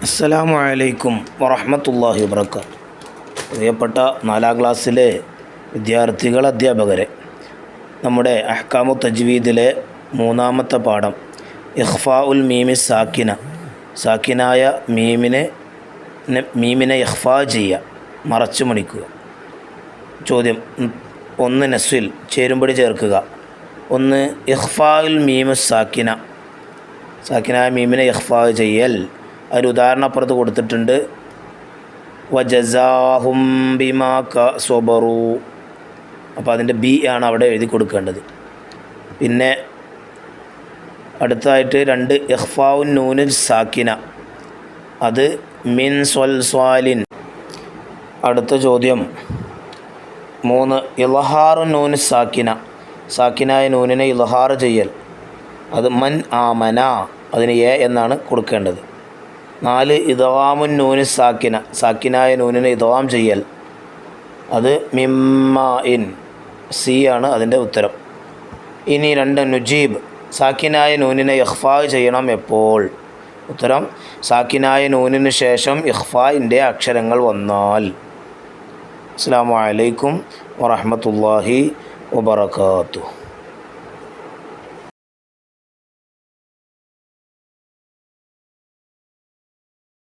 അസ്സലാമു അലൈക്കും വറഹ്മത്തുള്ളാഹി വബറകാതുഹു. പ്രിയപ്പെട്ട 4ാം ക്ലാസ്സിലെ വിദ്യാർത്ഥികൾ, അധ്യാപകരെ, നമ്മുടെ അഹ്കാമു തജ്വീദിലെ 3ാമത്തെ പാഠം ഇഖ്ഫാഉൽ മീമി സാക്കിന, സാക്കിനായ മീമിനെ ഇഖ്ഫാ ചെയ്യുക, മറച്ചു മണിക്കുക. ചോദ്യം 1 നസ്വിൽ ചേരുംപടി ചേർക്കുക. 1 ഇഖ്ഫാഉൽ മീമി സാക്കിന, സാക്കിനായ മീമിനെ ഇഖ്ഫാ ചെയ്യൽ. അതിൽ ഉദാഹരണപ്പുറത്ത് കൊടുത്തിട്ടുണ്ട്. വജസാഹും ബിമാ സബറു. അപ്പോൾ അതിൻ്റെ ബി ആണ് അവിടെ എഴുതി കൊടുക്കേണ്ടത്. പിന്നെ അടുത്തായിട്ട് 2 ഇഖ്ഫാഉൻ നൂന് സാക്കിന, അത് മിൻ സ്വൽസ്വാലിൻ. അടുത്ത ചോദ്യം 3 ഇൽഹാറു നൂന് സാക്കിന, സാക്കിനായ നൂനിനെ ഇൽഹാർ ചെയ്യൽ, അത് മൻ ആമന, അതിന് എ എന്നാണ് കൊടുക്കേണ്ടത്. 4 ഇദ്ഗാമുൻ നൂന് സാക്കിന, സാക്കിനായ നൂനിനെ ഇദ്ഗാം ചെയ്യൽ, അത് മിമ്മ ഇൻ, സി ആണ് അതിൻ്റെ ഉത്തരം. ഇനി 2 നുജീബ്, സാക്കിനായ നൂനിനെ ഇഖ്ഫാ ചെയ്യണം എപ്പോൾ? ഉത്തരം സാക്കിനായ നൂനിന് ശേഷം ഇഖ്ഫാഇൻ്റെ അക്ഷരങ്ങൾ വന്നാൽ. അസ്സലാമു അലൈക്കും വറഹ്മത്തുള്ളാഹി വബറകാതുഹു.